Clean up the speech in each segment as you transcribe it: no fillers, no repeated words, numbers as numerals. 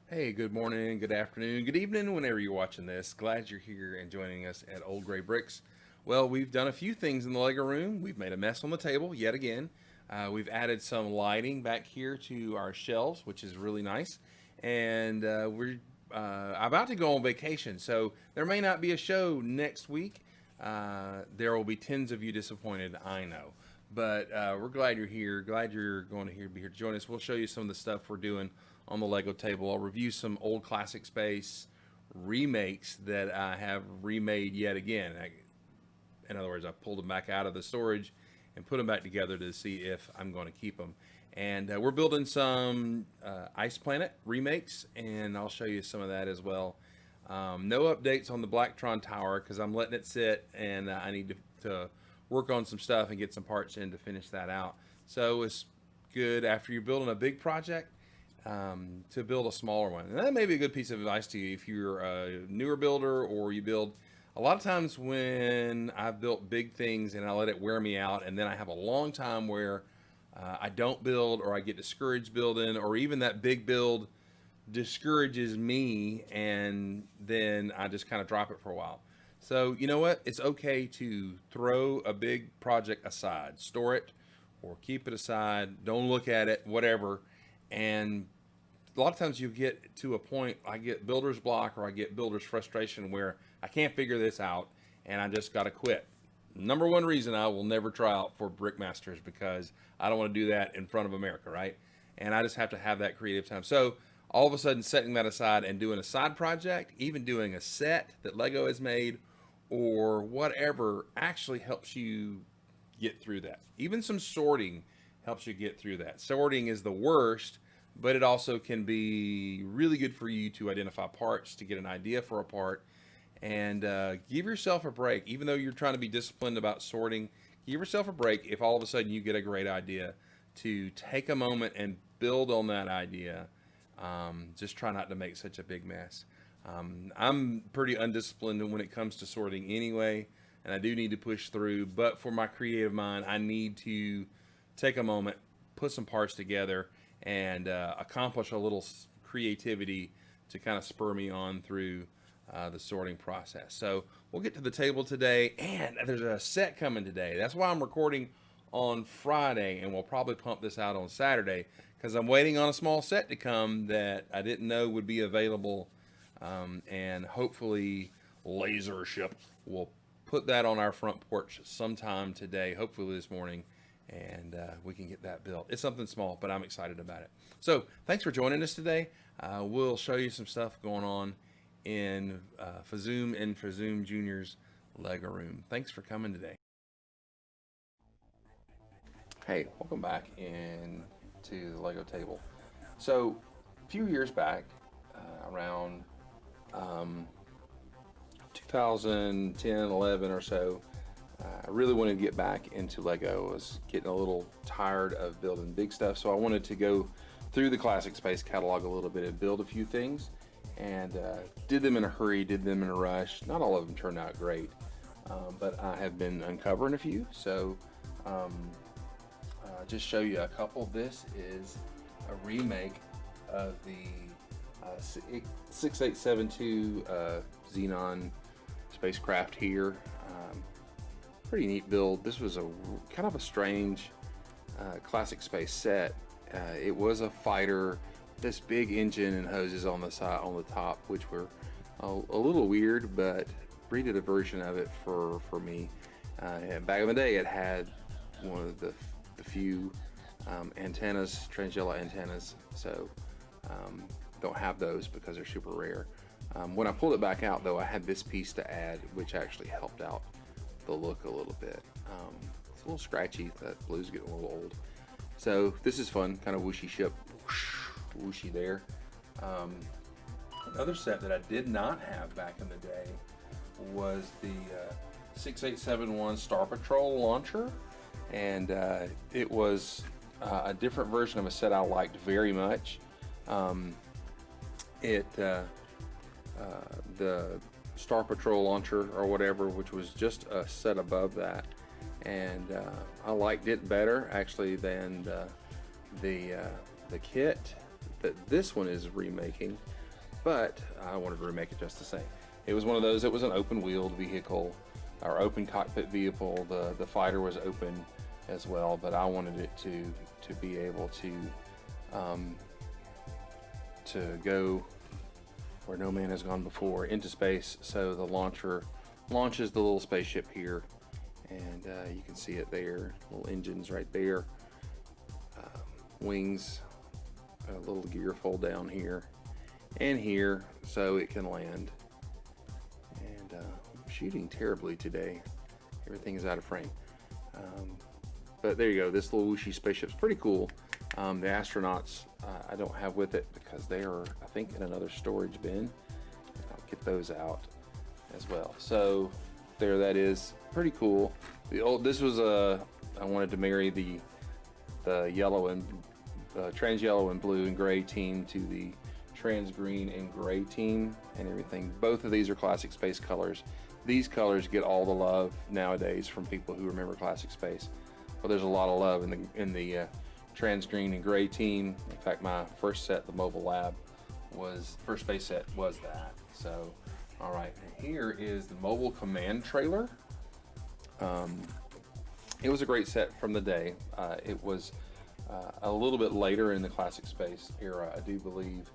Hey, good morning, good afternoon, good evening, whenever you're watching this. Glad you're here and joining us at Old Gray Bricks. Well, we've done a few things in the Lego room. We've made a mess on the table yet again. We've added some lighting back here to our shelves, which is really nice. And we're about to go on vacation, so there may not be a show next week. There will be tens of you disappointed, I know. But we're glad you're here. Glad you're going to be here to join us. We'll show you some of the stuff we're doing on the Lego table. I'll review some old classic space remakes that I have remade yet again. In other words, I pulled them back out of the storage and put them back together to see if I'm going to keep them. And we're building some Ice Planet remakes, and I'll show you some of that as well. No updates on the Blacktron Tower because I'm letting it sit, and I need to work on some stuff and get some parts in to finish that out. So it's good after you're building a big project to build a smaller one. And that may be a good piece of advice to you if you're a newer builder or you build. A lot of times when I've built big things and I let it wear me out, and then I have a long time where I don't build, or I get discouraged building, or even that big build discourages me, and then I just kind of drop it for a while. So you know what? It's okay to throw a big project aside, store it, or keep it aside. Don't look at it, whatever. And a lot of times you get to a point, I get builder's block or I get builder's frustration where I can't figure this out and I just got to quit. Number one reason I will never try out for Brickmasters, because I don't want to do that in front of America, right? And I just have to have that creative time. So all of a sudden setting that aside and doing a side project, even doing a set that Lego has made or whatever, actually helps you get through that. Even some sorting helps you get through that. Sorting is the worst, but it also can be really good for you to identify parts, to get an idea for a part, and give yourself a break. Even though you're trying to be disciplined about sorting, give yourself a break if all of a sudden you get a great idea, to take a moment and build on that idea. Just try not to make such a big mess. I'm pretty undisciplined when it comes to sorting anyway, and I do need to push through, but for my creative mind, I need to take a moment, put some parts together, and accomplish a little creativity to kind of spur me on through the sorting process. So we'll get to the table today, and there's a set coming today. That's why I'm recording on Friday, and we'll probably pump this out on Saturday, because I'm waiting on a small set to come that I didn't know would be available, and hopefully Laser Ship will put that on our front porch sometime today, hopefully this morning, and we can get that built. It's something small, but I'm excited about it. So thanks for joining us today. We'll show you some stuff going on in Fazoom and Fazoom Jr.'s Lego room. Thanks for coming today. Hey, welcome back into the Lego table. So a few years back, around 2010, 11 or so, I really wanted to get back into Lego. I was getting a little tired of building big stuff, so I wanted to go through the Classic Space catalog a little bit and build a few things, and did them in a hurry, did them in a rush. Not all of them turned out great, but I have been uncovering a few, so just show you a couple. This is a remake of the 6872 Xenon spacecraft here. Pretty neat build. This was a kind of a strange Classic Space set. It was a fighter, this big engine and hoses on the side, on the top, which were a little weird, but redid a version of it for me. And back in the day, it had one of the few antennas, Transgela antennas, so don't have those because they're super rare. When I pulled it back out, though, I had this piece to add, which actually helped out the look a little bit. It's a little scratchy. That blue's getting a little old. So this is fun, kind of whooshy ship, whooshy there. Another set that I did not have back in the day was the 6871 Star Patrol launcher, and it was a different version of a set I liked very much. The Star Patrol launcher or whatever, which was just a set above that, and I liked it better actually than the kit that this one is remaking, but I wanted to remake it just the same. It was one of those. It was an open-wheeled vehicle or open cockpit vehicle. The fighter was open as well, but I wanted it to be able to go where no man has gone before, into space. So the launcher launches the little spaceship here, and you can see it there, little engines right there, wings, a little gear fold down here and here so it can land. And I'm shooting terribly today, everything is out of frame, but there you go. This little whooshy spaceship's pretty cool. The astronauts I don't have with it because they are, I think, in another storage bin. I'll get those out as well. So there that is, pretty cool. This was I wanted to marry the yellow and trans yellow and blue and gray team to the trans green and gray team and everything. Both of these are classic space colors. These colors get all the love nowadays from people who remember classic space. Well, there's a lot of love in the trans green and gray team. In fact, my first set, the Mobile Lab, first space set was that. So, all right, and here is the Mobile Command trailer. It was a great set from the day. It was a little bit later in the classic space era, I do believe,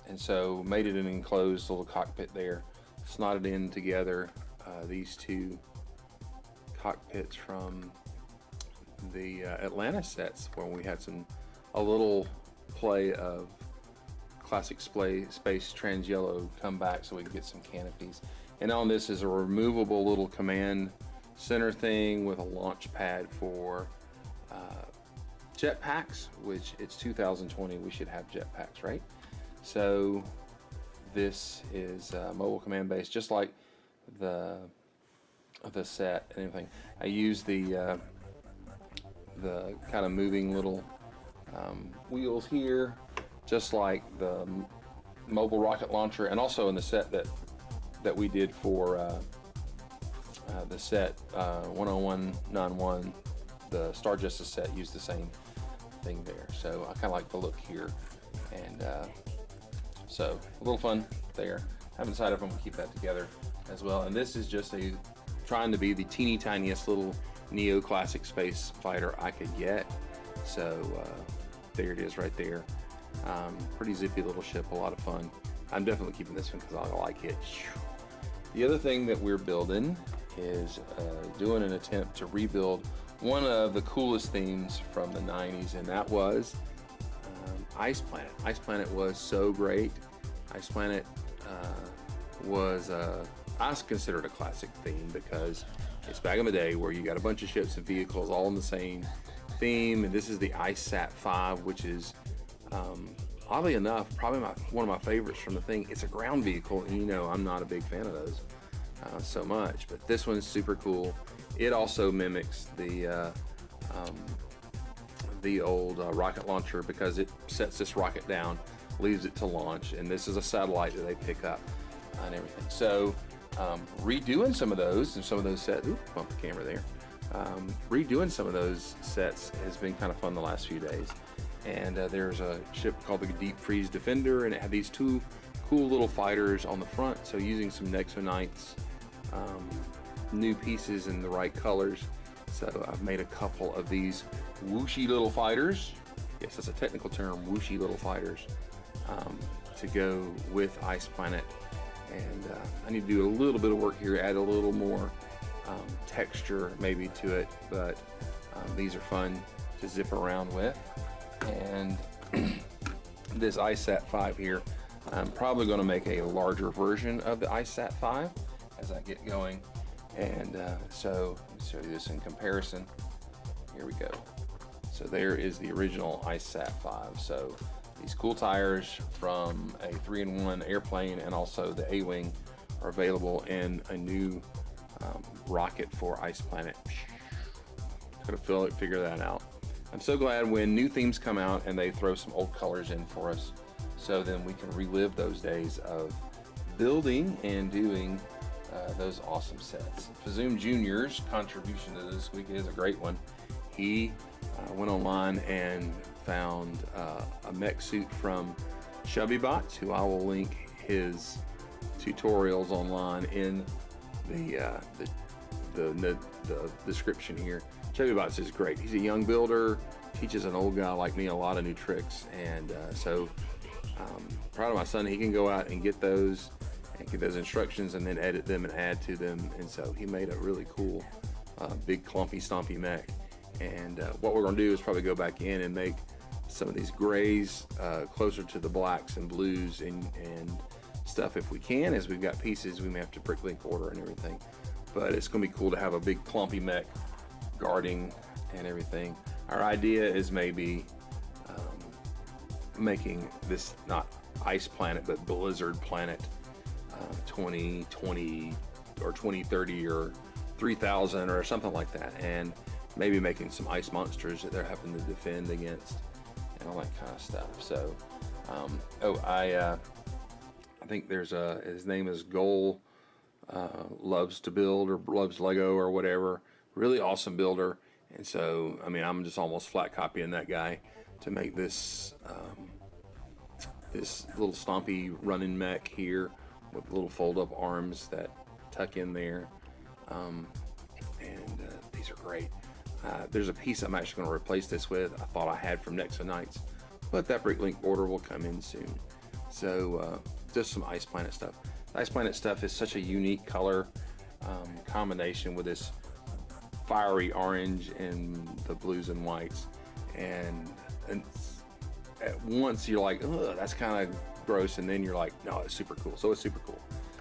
and so made it an enclosed little cockpit there, snotted in together these two cockpits from the Atlanta sets, where we had a little play of classic space trans yellow come back so we could get some canopies. And on this is a removable little command center thing with a launch pad for jetpacks, which it's 2020, we should have jetpacks, right? So this is mobile command base, just like the set and everything. I use the kind of moving little wheels here, just like the mobile rocket launcher, and also in the set that we did for the set 10191, the Star Justice set used the same thing there. So I kind of like the look here, and so a little fun there. Haven't decided if I'm gonna keep that together as well. And this is just trying to be the teeny tiniest little neo-classic space fighter I could get. So there it is right there. Pretty zippy little ship, a lot of fun. I'm definitely keeping this one because I like it. The other thing that we're building is doing an attempt to rebuild one of the coolest themes from the 90s, and that was Ice Planet. Ice Planet was so great. Ice Planet was I consider it a classic theme because it's back in the day where you got a bunch of ships and vehicles all in the same theme, and this is the IceSat 5, which is oddly enough probably one of my favorites from the thing. It's a ground vehicle, and you know I'm not a big fan of those so much, but this one's super cool. It also mimics the old rocket launcher because it sets this rocket down, leaves it to launch, and this is a satellite that they pick up and everything. So redoing some of those and some of those sets, bump the camera there. Redoing some of those sets has been kind of fun the last few days. And there's a ship called the Deep Freeze Defender, and it had these two cool little fighters on the front. So using some Nexonites, new pieces in the right colors. So I've made a couple of these whooshy little fighters. Yes, that's a technical term, whooshy little fighters, to go with Ice Planet. And I need to do a little bit of work here, add a little more texture maybe to it, but these are fun to zip around with. And this IceSat 5 here, I'm probably going to make a larger version of the IceSat 5 as I get going. And so let me show you this in comparison. Here we go. So there is the original IceSat 5. So these cool tires from a 3-in-1 airplane and also the A-Wing are available in a new rocket for Ice Planet. Gotta figure that out. I'm so glad when new themes come out and they throw some old colors in for us, so then we can relive those days of building and doing those awesome sets. Fazoom Jr.'s contribution to this week is a great one. He went online and found a mech suit from Chubbybots, who I will link his tutorials online in the description here. Chubbybots is great. He's a young builder, teaches an old guy like me a lot of new tricks, and so proud of my son. He can go out and get those instructions and then edit them and add to them, and so he made a really cool big clumpy stompy mech. And what we're going to do is probably go back in and make some of these grays closer to the blacks and blues and stuff if we can. As we've got pieces, we may have to bricklink order and everything, but it's going to be cool to have a big clumpy mech guarding and everything. Our idea is maybe making this not Ice Planet but Blizzard Planet 2020 or 2030 or 3000 or something like that, and maybe making some ice monsters that they're having to defend against and all that kind of stuff. So I think there's his name is Goal, loves to build or loves Lego or whatever. Really awesome builder. And so, I mean, I'm just almost flat copying that guy to make this this little stompy running mech here with little fold-up arms that tuck in there. These are great. There's a piece I'm actually going to replace this with. I thought I had from Nexo Knights, but that bricklink order will come in soon. So just some Ice Planet stuff. The Ice Planet stuff is such a unique color combination with this fiery orange and the blues and whites, and at once you're like, ugh, that's kind of gross, and then you're like, no, it's super cool. So it's super cool.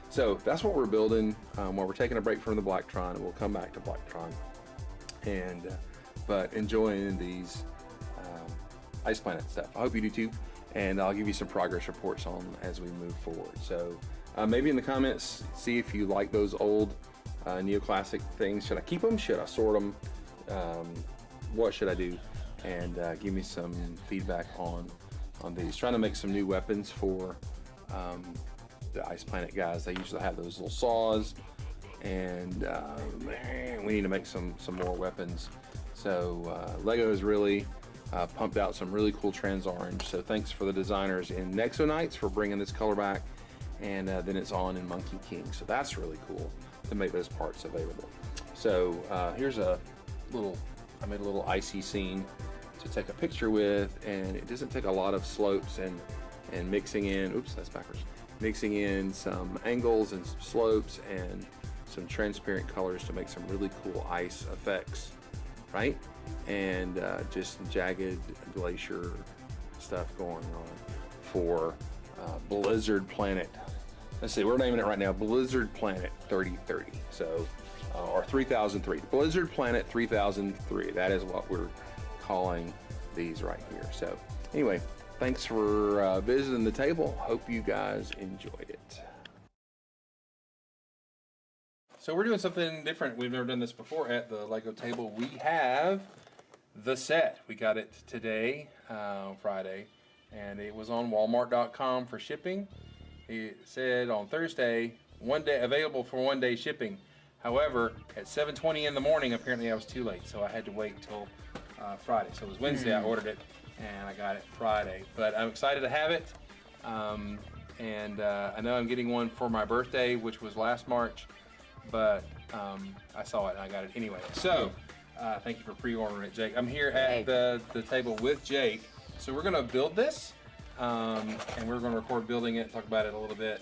So that's what we're building. While we're taking a break from the Blacktron, and we'll come back to Blacktron, and but enjoying these Ice Planet stuff. I hope you do too, and I'll give you some progress reports on as we move forward. So maybe in the comments, see if you like those old neoclassic things. Should I keep them? Should I sort them? What should I do? And give me some feedback on these. Trying to make some new weapons for the Ice Planet guys. They usually have those little saws, and man, we need to make some more weapons. So Lego has really pumped out some really cool trans orange. So thanks for the designers in Nexo Knights for bringing this color back, and then it's on in Monkey King. So that's really cool to make those parts available. So here's a little, I made a little icy scene to take a picture with, and it doesn't take a lot of slopes and mixing in, oops, that's backwards, mixing in some angles and some slopes and some transparent colors to make some really cool ice effects, right? And just jagged glacier stuff going on for Blizzard Planet. Let's see, we're naming it right now, Blizzard Planet 3030. So, or 3003. Blizzard Planet 3003. That is what we're calling these right here. So, anyway, thanks for visiting the table. Hope you guys enjoyed it. So we're doing something different. We've never done this before at the Lego table. We have the set. We got it today, Friday, and it was on Walmart.com for shipping. It said on Thursday, available for 1 day shipping. However, at 7:20 in the morning, apparently I was too late, so I had to wait till Friday. So it was Wednesday I ordered it, and I got it Friday. But I'm excited to have it, and I know I'm getting one for my birthday, which was last March, but I saw it and I got it anyway. So thank you for pre-ordering it, Jake. I'm here at the table with Jake. So we're gonna build this, and we're gonna record building it, talk about it a little bit.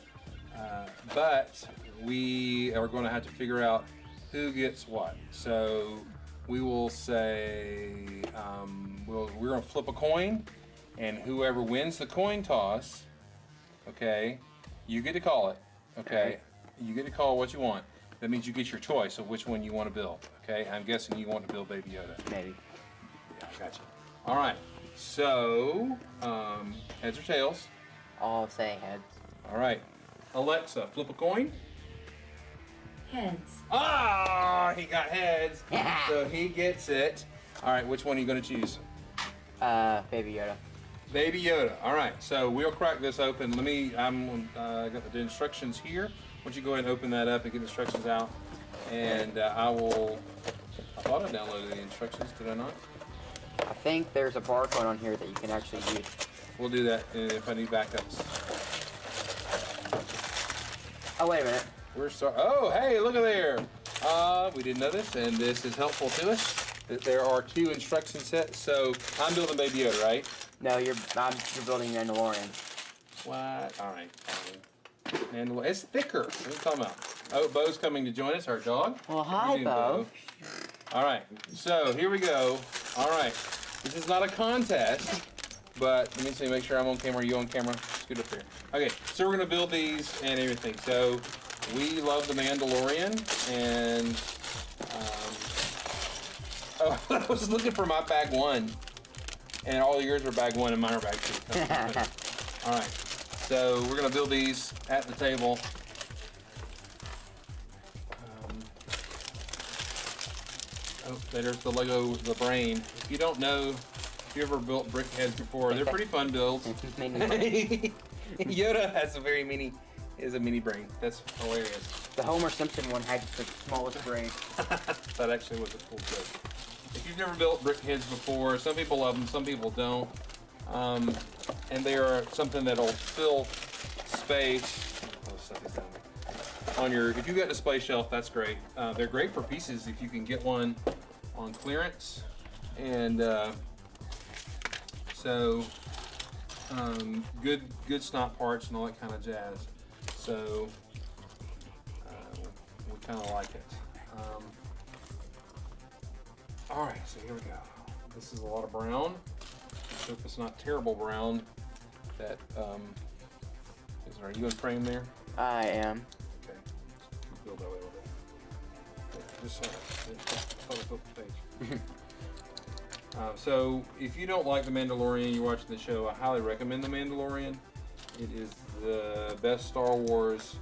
But we are gonna have to figure out who gets what. So we will say, we're gonna flip a coin, and whoever wins the coin toss, okay, you get to call it, okay? You get to call what you want. That means you get your choice of which one you want to build, okay? I'm guessing you want to build Baby Yoda. Maybe. Yeah, gotcha. All right, so heads or tails? I'll say heads. All right, Alexa, flip a coin. Heads. Ah, he got heads, so he gets it. All right, which one are you going to choose? Baby Yoda. Baby Yoda. All right, so we'll crack this open. Let me. Got the instructions here. Why don't you go ahead and open that up and get the instructions out, and I will. I thought I downloaded the instructions. Did I not? I think there's a barcode on here that you can actually use. We'll do that if I need backups. Oh, wait a minute. Oh, hey, look at there. We didn't know this, and this is helpful to us. There are 2 instruction sets. So I'm building Baby Yoda, right? No, you're building Mandalorian. What? All right. Mandalorian. It's thicker. What are you talking about? Oh, Bo's coming to join us, our dog. Well, How hi, you doing, Bo. All right. So here we go. All right. This is not a contest, but let me see. Make sure I'm on camera. Are you on camera? Scoot up here. Okay. So we're gonna build these and everything. So we love the Mandalorian, and oh, I was looking for my bag 1, and all yours are bag 1 and mine are bag 2. All right. So we're gonna build these at the table. Oh, there's the Lego, the brain. If you don't know, if you ever built Brickheads before, they're pretty fun builds. Yoda has a mini brain. That's hilarious. The Homer Simpson one had the smallest brain. That actually was a cool joke. If you've never built Brickheads before, some people love them, some people don't. And they are something that'll fill space. On your, if you've got a display shelf, that's great. They're great for pieces if you can get one on clearance. And good snot parts and all that kind of jazz. So we kind of like it. All right, so here we go. This is a lot of brown. Let's hope it's not terrible brown. That are you in frame there? I am. Okay. Build that way a little bit. Just flip the page. So if you don't like The Mandalorian, you're watching the show, I highly recommend The Mandalorian. It is the best Star Wars,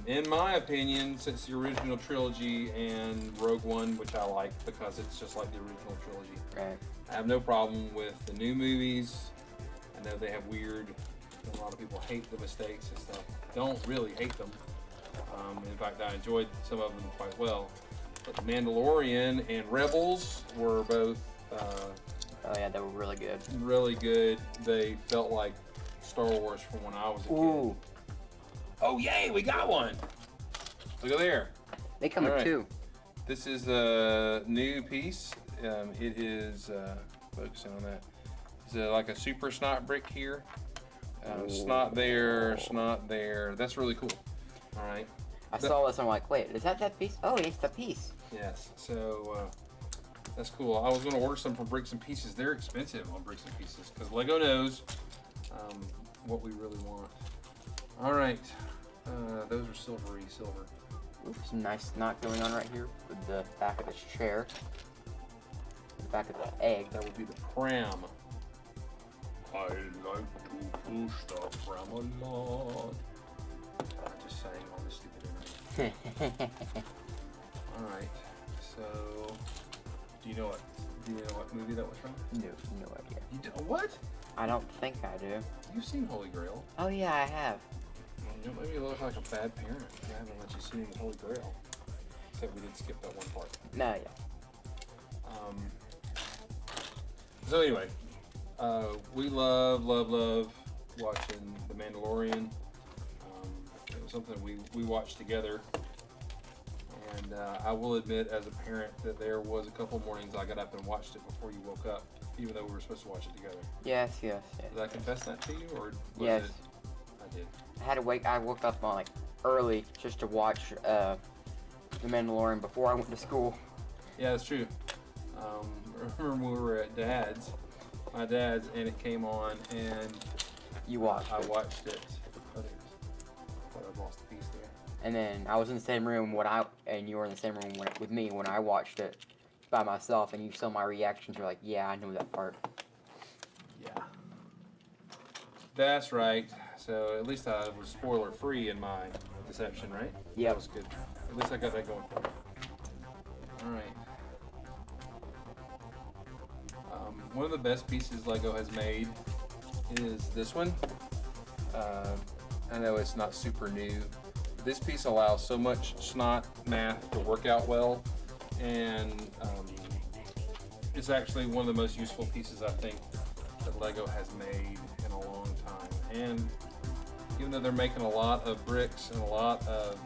in my opinion, since the original trilogy and Rogue One, which I like because it's just like the original trilogy. Right. I have no problem with the new movies. I know they have weird, a lot of people hate the mistakes and stuff. Don't really hate them. In fact, I enjoyed some of them quite well. But The Mandalorian and Rebels were both Oh yeah, they were really good. really good. They felt like Star Wars from when I was a kid. Ooh, Oh, yay, we got one. Look at there. they come with Alright. 2. This is a new piece. It is, focusing on that. It's like a super snot brick here. Snot there, snot there. That's really cool. All right. I saw this and I'm like, wait, is that piece? Oh, it's the piece. Yes. So that's cool. I was going to order some from Bricks and Pieces. They're expensive on Bricks and Pieces because Lego knows what we really want. All right. Those are silver. Oops, some nice knot going on right here with the back of this chair. The back of the egg. That would be the pram. I like to push the pram a lot. I just sang all this stupid internet. All right. So, do you know what movie that was from? No idea. You do, what? I don't think I do. You've seen Holy Grail. Oh yeah, I have. You know, maybe you look like a bad parent. I haven't let you see the Holy Grail. Except we did skip that one part. No, yeah. So anyway, we love watching The Mandalorian. It was something we watched together. And I will admit as a parent that there was a couple mornings I got up and watched it before you woke up, even though we were supposed to watch it together. Yes. Did I confess that to you, or was Yes. it? I did. I woke up like early just to watch The Mandalorian before I went to school. Yeah, that's true. Remember when we were at my dad's, and it came on, and You watched I it. watched it. Oh, there it is. Thought I'd lost the piece there. And then I was in the same room and you were in the same room with me when I watched it by myself, and you saw my reactions. You're like, yeah, I know that part. Yeah. That's right. So at least I was spoiler free in my deception, right? Yeah. That was good. At least I got that going for me. All right. One of the best pieces Lego has made is this one. I know it's not super new. This piece allows so much snot math to work out well, and it's actually one of the most useful pieces I think that Lego has made in a long time. And even though they're making a lot of bricks and a lot of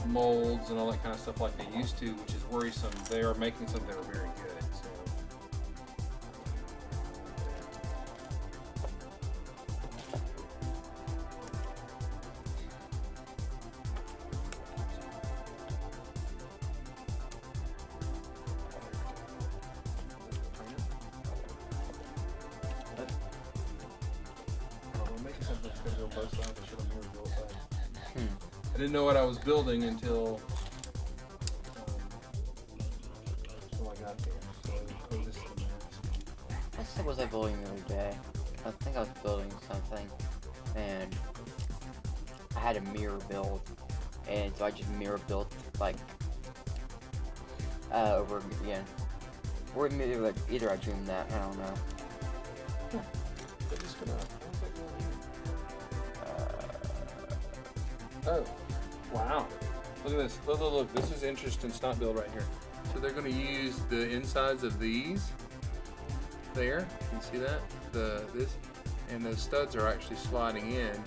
molds and all that kind of stuff like they used to, which is worrisome, they are making something that are very good. So. I didn't know what I was building until I got there. So, this is the mask. What was I building the other day? I think I was building something, and I had a mirror build, and so I just mirror built like over again. Or either I dreamed that, I don't know. They're just gonna. Oh, wow. Look at this. Look. This is interesting snot build right here. So they're going to use the insides of these there. Can you see that? This, and those studs are actually sliding in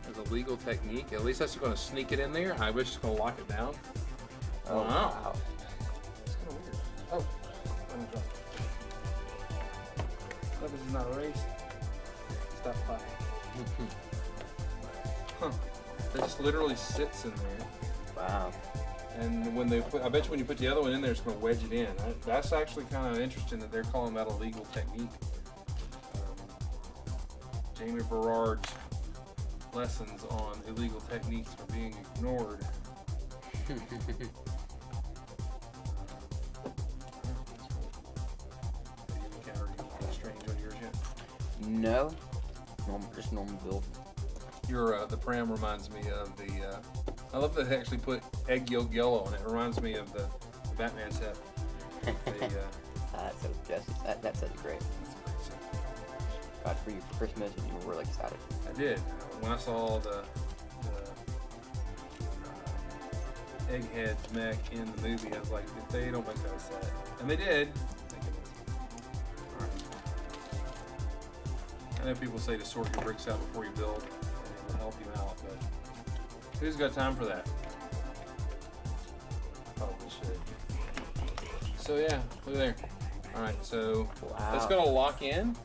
as a legal technique. At least that's going to sneak it in there. I wish it's going to lock it down. Oh, wow. It's kind of weird. Oh, I'm drunk. Hope this is not erased. Stop playing. Huh. It just literally sits in there. Wow. And when they put, I bet you when you put the other one in there, it's going to wedge it in. That's actually kind of interesting that they're calling that a legal technique. Jamie Berard's lessons on illegal techniques are being ignored. Strange on yours yet? No. Just normal build. The pram reminds me of the, I love that they actually put egg yolk yellow on it. It reminds me of the Batman set. That's so justice. That set's great. That's a great set. Got it for you for Christmas, and you were really excited. I did. When I saw the Egghead mech in the movie, I was like, they don't make that a set. And they did. Alright. I know people say to sort your bricks out before you build, and it'll help you out, but who's got time for that? Probably should. So yeah, look there. Alright, so that's gonna lock in,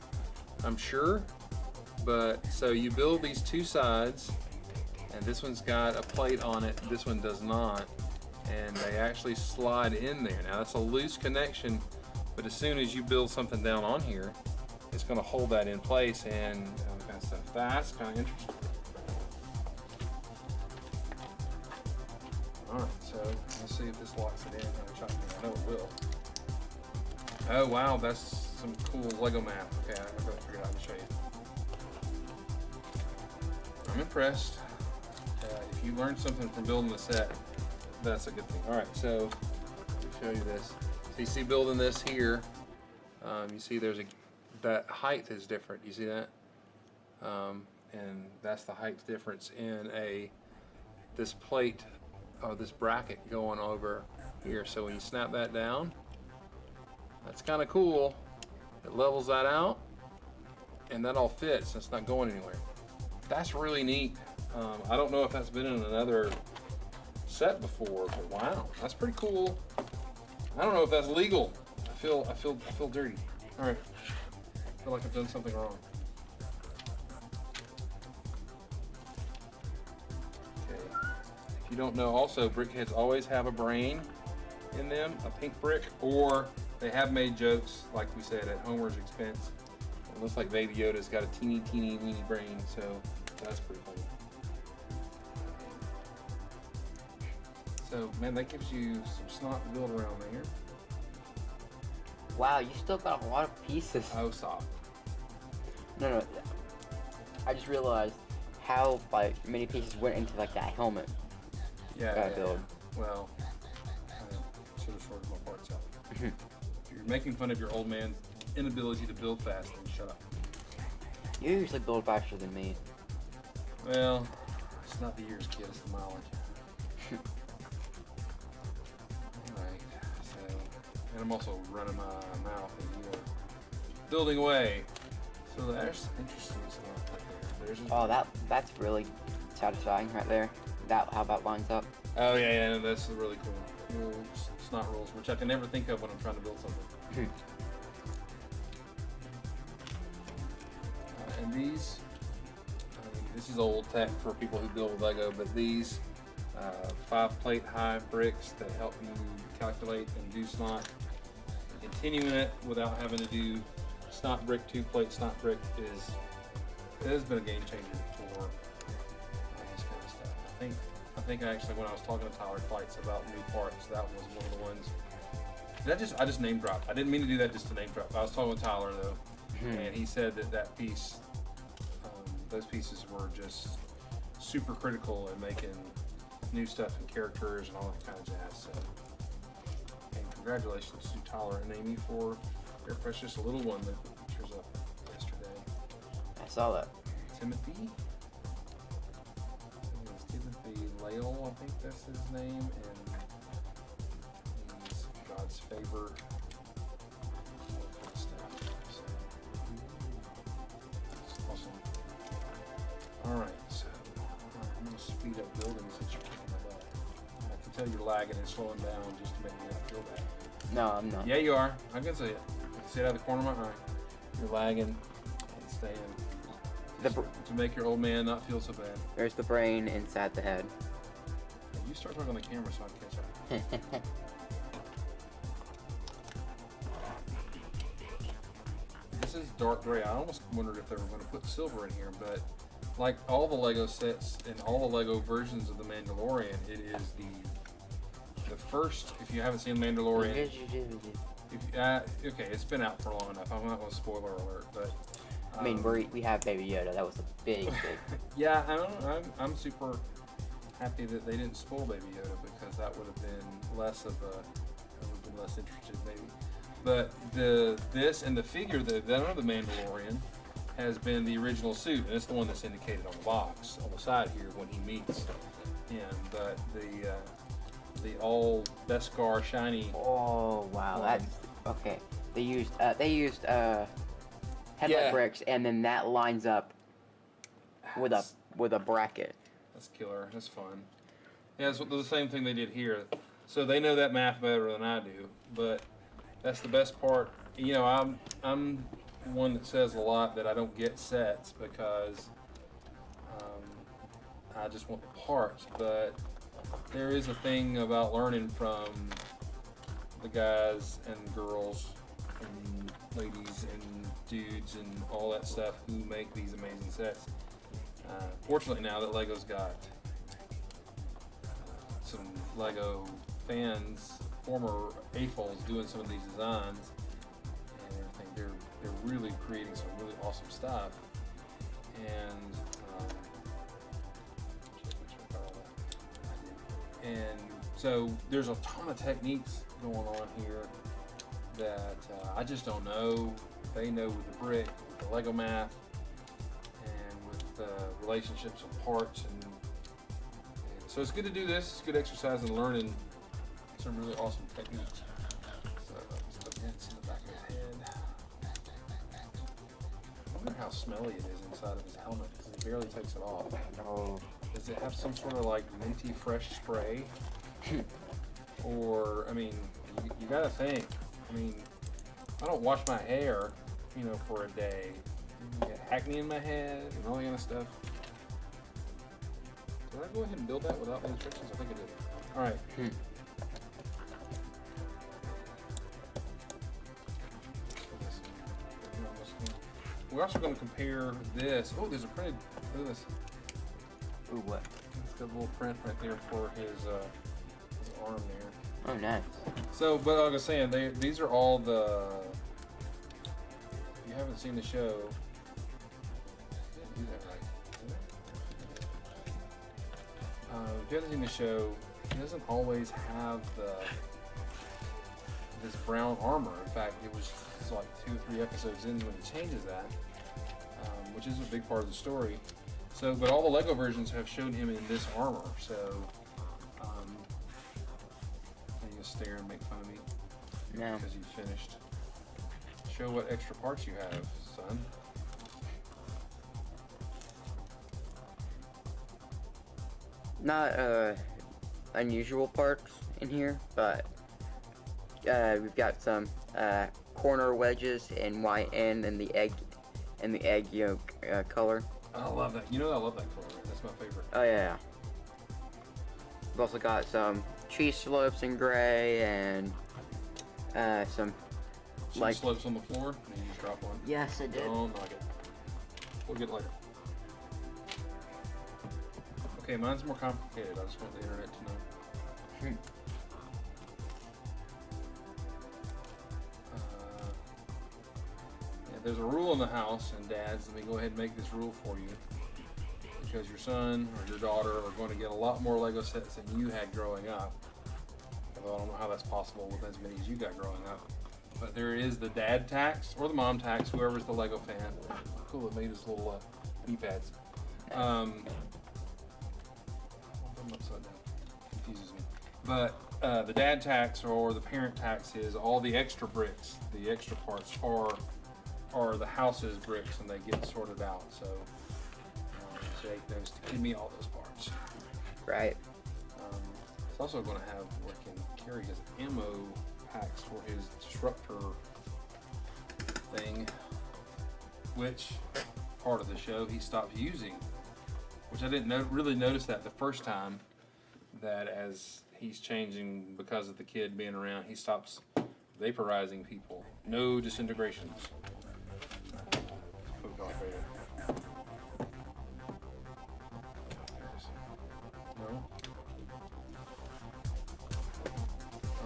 I'm sure. But so you build these two sides, and this one's got a plate on it, this one does not, and they actually slide in there. Now that's a loose connection, but as soon as you build something down on here, it's going to hold that in place and all that kind of stuff. That's kind of interesting. Alright, so let's see if this locks it in. I know it will. Oh wow, that's some cool Lego map. Okay, I'm going to figure it out and show you. I'm impressed. If you learned something from building the set, that's a good thing. Alright, so let me show you this. So you see building this here, you see there's that height is different. You see that? And that's the height difference in this plate or this bracket going over here. So when you snap that down, that's kind of cool. It levels that out, and that all fits. It's not going anywhere. That's really neat. I don't know if that's been in another set before, but wow, that's pretty cool. I don't know if that's legal. I feel dirty. All right, I feel like I've done something wrong. Okay. If you don't know, also Brickheads always have a brain in them, a pink brick, or they have made jokes, like we said, at Homer's expense. It looks like Baby Yoda's got a teeny weeny brain, so that's pretty funny. So, man, that gives you some snot to build around there. Wow, you still got a lot of pieces. Oh, stop. No. I just realized how many pieces went into that helmet. Yeah. Build. Well, I should have sorted my parts out. If you're making fun of your old man's inability to build fast, then shut up. You usually build faster than me. Well, it's not the years, kid, it's the mileage. Alright, so, and I'm also running my mouth and you are building away. So there's interesting stuff right there. There's Oh, that's really satisfying right there. How that lines up. Oh yeah, that's really cool. Little snot rolls, which I can never think of when I'm trying to build something. And these, I mean, this is old tech for people who build with Lego, but these 5-plate high bricks that help you calculate and do snot, and continuing it without having to do snot brick, 2-plate snot brick it has been a game changer for this kind of stuff. I think actually when I was talking to Tyler Flights about new parts, that was one of the ones. I just name dropped. I didn't mean to do that just to name drop. I was talking with Tyler though, and he said that piece, those pieces were just super critical in making new stuff and characters and all that kind of jazz. So, and congratulations to Tyler and Amy for their precious little one that put pictures up yesterday. I saw that. Timothy Lale, I think that's his name, and he's God's favor. Awesome. Alright, so I'm going to speed up building since you're kicking my butt. I can tell you're lagging and slowing down just to make me not feel bad. No, I'm not. Yeah, you are. I can see it. I can see it out of the corner of my eye. You're lagging and staying. To make your old man not feel so bad. There's the brain inside the head. You start talking on the camera so I can catch up. This is dark gray. I almost wondered if they were going to put silver in here, but like all the Lego sets and all the Lego versions of the Mandalorian, it is the first. If you haven't seen Mandalorian, okay, it's been out for long enough. I'm not going to spoiler alert, but. I mean, we have Baby Yoda. That was a big. Yeah, I'm super happy that they didn't spoil Baby Yoda because that would have been less interested maybe. But this and the figure that of the Mandalorian has been the original suit, and it's the one that's indicated on the box on the side here when he meets him. But the all Beskar shiny. Oh wow, that's okay. They used headlight bricks, and then that lines up with a bracket. That's killer. That's fun. Yeah, it's the same thing they did here. So they know that math better than I do, but that's the best part. You know, I'm one that says a lot that I don't get sets because I just want the parts. But there is a thing about learning from the guys and girls and ladies and dudes and all that stuff who make these amazing sets. Fortunately now that Lego's got some Lego fans, former AFOLs doing some of these designs and everything, they're really creating some really awesome stuff. And so there's a ton of techniques going on here that I just don't know. They know with the brick, with the Lego math, and with the relationships of parts, and so it's good to do this. It's good exercise and learning some really awesome techniques. So let's put hints in the back of his head. I wonder how smelly it is inside of his helmet because he barely takes it off. Oh. Does it have some sort of like minty fresh spray? Or I mean, you gotta think. I mean, I don't wash my hair, for a day. I get acne in my head and all that kind of stuff. Did I go ahead and build that without the instructions? I think I did. All right. We're also going to compare this. Oh, there's a printed. Look at this. Ooh, what? It's got a little print right there for his arm there. Oh, nice. So, but like I was saying, these are all the. If you haven't seen the show, I didn't do that right. If you haven't seen the show, he doesn't always have this brown armor. In fact, it was like 2 or 3 episodes in when he changes that. which is a big part of the story. So, but all the Lego versions have shown him in this armor. So, you just stare and make fun of me No. because you finished. Show what extra parts you have, son. Not unusual parts in here, but we've got some corner wedges in white and the egg yolk color. I love that. You know I love that color. Right? That's my favorite. Oh yeah. We've also got some cheese slopes in gray and some Cheese slopes on the floor. And you just drop one. Yes, I did. Don't knock it. We'll get it later. Okay, mine's more complicated. I just want the internet to know. Yeah, there's a rule in the house, and dads, let me go ahead and make this rule for you. Because your son or your daughter are going to get a lot more Lego sets than you had growing up. Although I don't know how that's possible with as many as you got growing up. But there is the dad tax or the mom tax, whoever's the Lego fan. Cool, it made his little knee pads. Hold them upside down. Confuses me. But the dad tax or the parent tax is all the extra bricks, the extra parts are the house's bricks, and they get sorted out. So Jake knows to give me all those parts. Right. It's also going to have where he can carry his ammo packs for his disruptor thing, which part of the show he stopped using, which I didn't really notice that the first time, that as he's changing because of the kid being around, he stops vaporizing people. No disintegrations. Put it off there. No?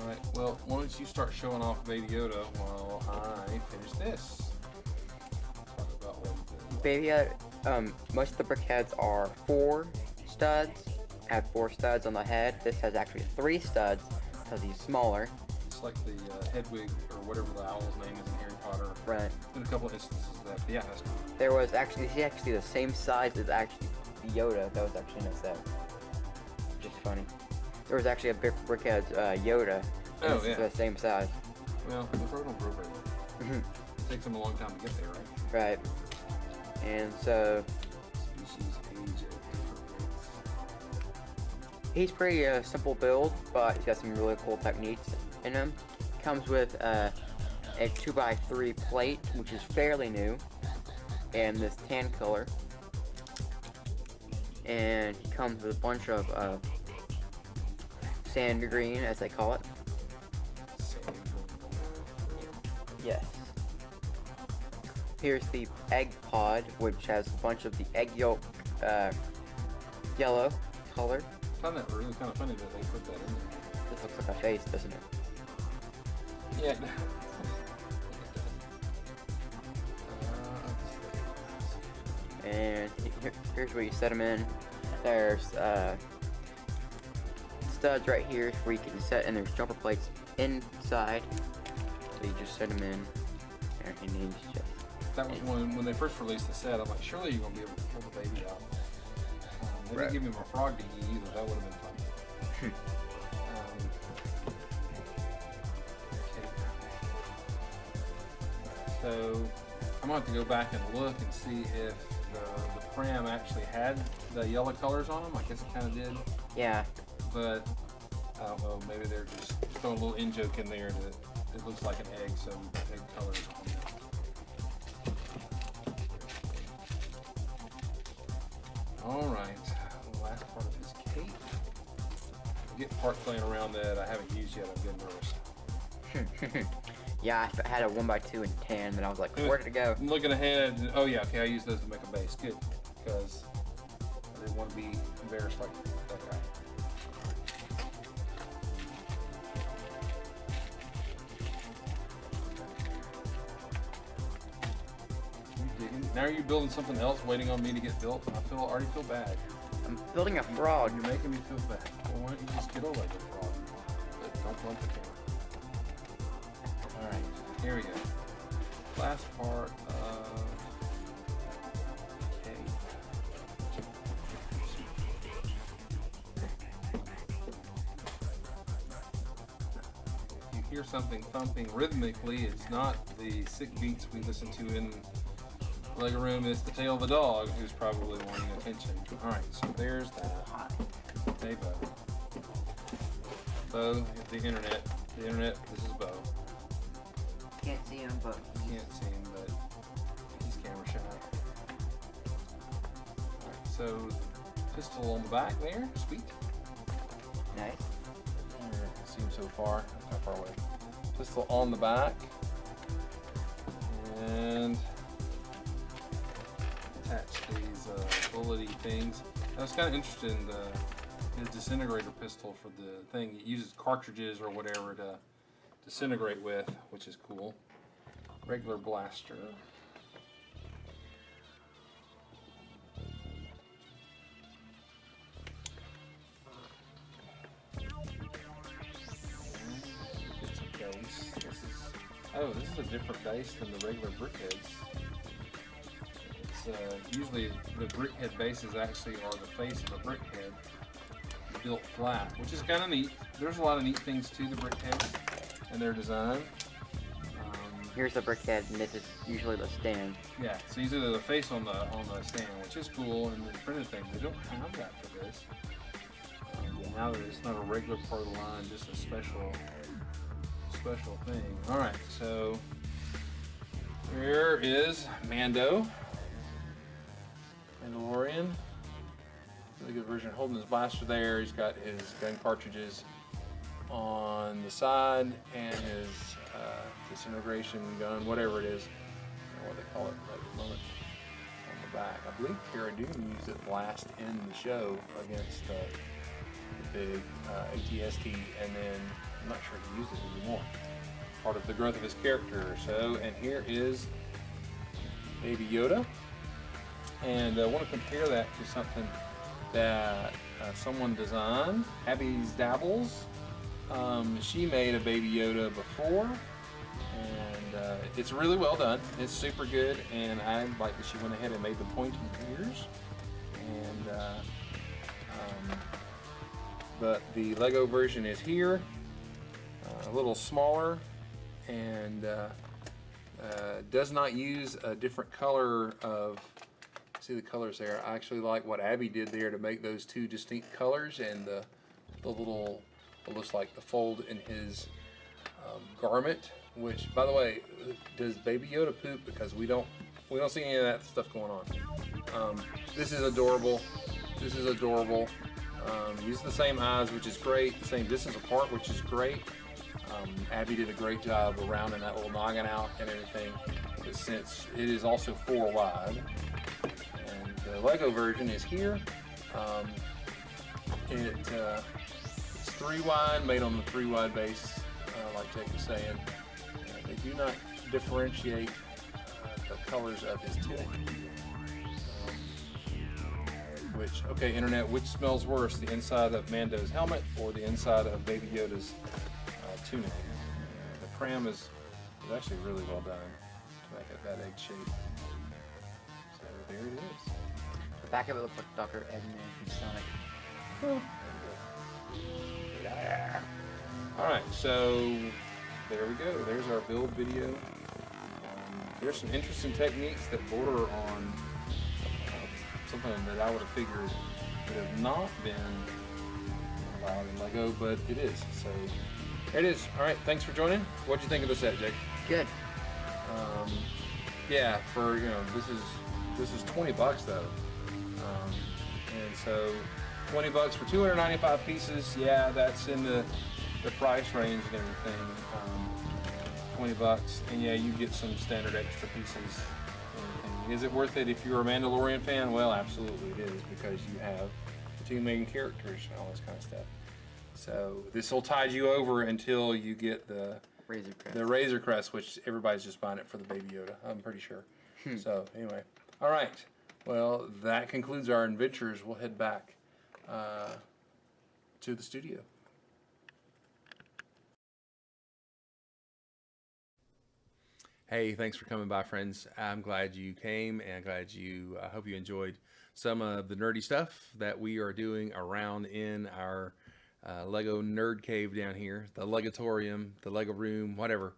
Alright, well, why don't you start showing off Baby Yoda while I finish this? Talk about what he did. Baby Yoda, most of the Brickheads are 4 studs. Have 4 studs on the head. This has actually 3 studs because he's smaller. It's like the Hedwig or whatever the owl's name is in Harry Potter. Right. Been a couple of instances of that. But yeah, that's cool. There was actually, he's actually the same size as actually the Yoda that was actually in the set. Which is funny. There was actually a Brickheads Yoda. And Oh, this yeah. is the same size. Well, the road don't grow very well. It takes them a long time to get there, right? Right. And so Species age at different rates. he's pretty simple build, but he's got some really cool techniques in him. Comes with a 2x3 plate, which is fairly new, and this tan color. And he comes with a bunch of sand green, as they call it. Yes. Here's the egg pod, which has a bunch of the egg yolk yellow color. I find that really kind of funny that they put that in there. This looks like a face, doesn't it? Yeah. And here's where you set them in. There's studs right here where you can set, and there's jumper plates inside. So you just set them in, and he's just. That was when they first released the set. I'm like, surely you're gonna be able to pull the baby out. They didn't give him a frog to eat either. That would have been fun. So I'm gonna have to go back and look and see if the pram actually had the yellow colors on them. I guess it kind of did, Yeah. but I don't know. Maybe they're just throwing a little in joke in there that it looks like an egg, so egg colors on it. All right, the last part of this cake. I get parts laying around that I haven't used yet. I'm getting nervous. Yeah, I had a 1x2 and 10, and I was like, where did it go? I'm looking ahead. And, oh yeah, okay. I used those to make a base. Good, because I didn't want to be embarrassed like that guy. Now are you building something else, waiting on me to get built? I already feel bad. I'm building a frog. You're making me feel bad. Well, why don't you just get a Lego frog? But don't bump the camera. All right, here we go. Last part of hear something thumping rhythmically, it's not the sick beats we listen to in the Lego room. It's the tail of the dog who's probably wanting attention. All right, so there's that. Hi. Hey, Bo. Bo, the internet. The internet. This is Bo. Can't see him, but Can't see him, but he's camera shy. All right, so pistol on the back there. Sweet. nice. See him so far. How far away? Pistol on the back. And attach these bullety things. I was kind of interested in his disintegrator pistol for the thing. It uses cartridges or whatever to disintegrate with, which is cool. Regular blaster. This is a different base than the regular Brickheads. It's usually the Brickhead bases actually are the face of a Brickhead built flat, which is kind of neat. There's a lot of neat things to the Brickheads and their design. Here's the Brickhead, and this is usually the stand. Yeah, so these are the face on the stand, which is cool. And the printed thing, they don't have that for this. Now that it's not a regular part of the line, just a special thing. All right, so here is Mando, Mandalorian. Really good version. Holding his blaster there. He's got his gun cartridges on the side and his disintegration gun, whatever it is. I don't know what they call it right at the moment. On the back, I believe Cara Dune used it last in the show against the big ATST, and then I'm not sure he used it anymore. Part of the growth of his character or so. And here is Baby Yoda. And I want to compare that to something that someone designed. Abby's Dabbles. She made a Baby Yoda before. And it's really well done. It's super good. And I like that she went ahead and made the pointy ears. And but the Lego version is here. A little smaller, and does not use a different color of, see the colors there. I actually like what Abby did there to make those two distinct colors, and the little, it looks like the fold in his garment, which, by the way, does Baby Yoda poop? Because we don't see any of that stuff going on. This is adorable. This is adorable. Use the same eyes, which is great. Same distance apart, which is great. Abby did a great job of rounding that little noggin out and everything. But since it is also 4 wide, and the Lego version is here. It's 3 wide, made on the 3 wide base, like Jake was saying. They do not differentiate the colors of his tunic. Okay, internet, which smells worse, the inside of Mando's helmet or the inside of Baby Yoda's tunic? The cram is actually really well done to make it that egg shape. So there it is. The back of it looks like Dr. Eggman from Sonic. Yeah. Alright, so there we go. There's our build video. There's some interesting techniques that border on something that I would have figured would have not been allowed in Lego, but it is. So there it is. All right, thanks for joining. What'd you think of the set, Jake? Good. Yeah, for this is $20 though, and so $20 for 295 pieces. Yeah, that's in the price range and everything. $20, and yeah, you get some standard extra pieces. Is it worth it if you're a Mandalorian fan? Well, absolutely it is, because you have the 2 main characters and all this kind of stuff. So this will tide you over until you get the Razor Crest, which everybody's just buying it for the Baby Yoda, I'm pretty sure. So anyway, all right. Well, that concludes our adventures. We'll head back to the studio. Hey, thanks for coming by, friends. I'm glad you came, and I hope you enjoyed some of the nerdy stuff that we are doing around in our Lego nerd cave down here, the Legatorium, the Lego room, whatever.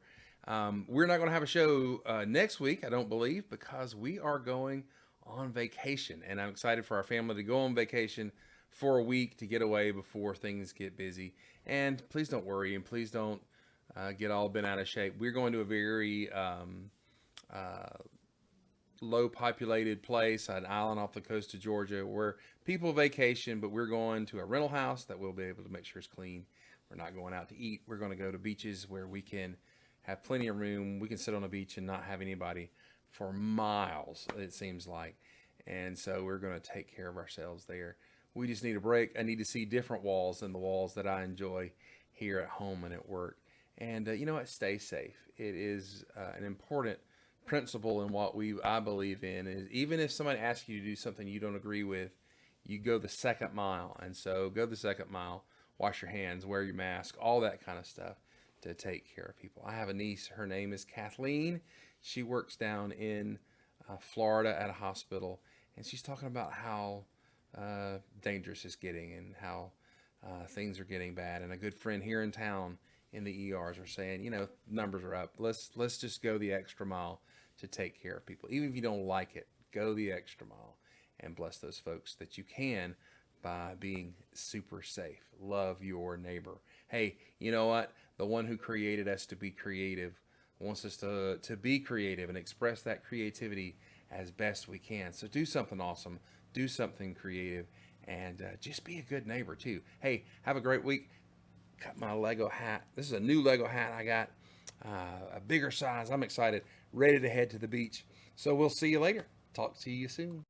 We're not going to have a show next week, I don't believe, because we are going on vacation, and I'm excited for our family to go on vacation for a week to get away before things get busy. And please don't worry, and please don't get all bent out of shape. We're going to a very uh, low populated place, an island off the coast of Georgia where people vacation, but we're going to a rental house that we'll be able to make sure is clean. We're not going out to eat. We're going to go to beaches where we can have plenty of room. We can sit on a beach and not have anybody for miles, it seems like. And so we're going to take care of ourselves there. We just need a break. I need to see different walls than the walls that I enjoy here at home and at work. And you know what? Stay safe. It is an important principle in what I believe in is even if somebody asks you to do something you don't agree with, you go the second mile. And so go the second mile, wash your hands, wear your mask, all that kind of stuff to take care of people. I have a niece. Her name is Kathleen. She works down in Florida at a hospital, and she's talking about how dangerous it's getting and how things are getting bad. And a good friend here in town in the ERs are saying, you know, numbers are up. Let's just go the extra mile to take care of people. Even if you don't like it, go the extra mile and bless those folks that you can by being super safe. Love your neighbor. Hey, you know what? The one who created us to be creative wants us to be creative and express that creativity as best we can. So do something awesome, do something creative, and just be a good neighbor too. Hey, have a great week. Got my Lego hat. This is a new Lego hat I got, a bigger size. I'm excited, ready to head to the beach. So we'll see you later. Talk to you soon.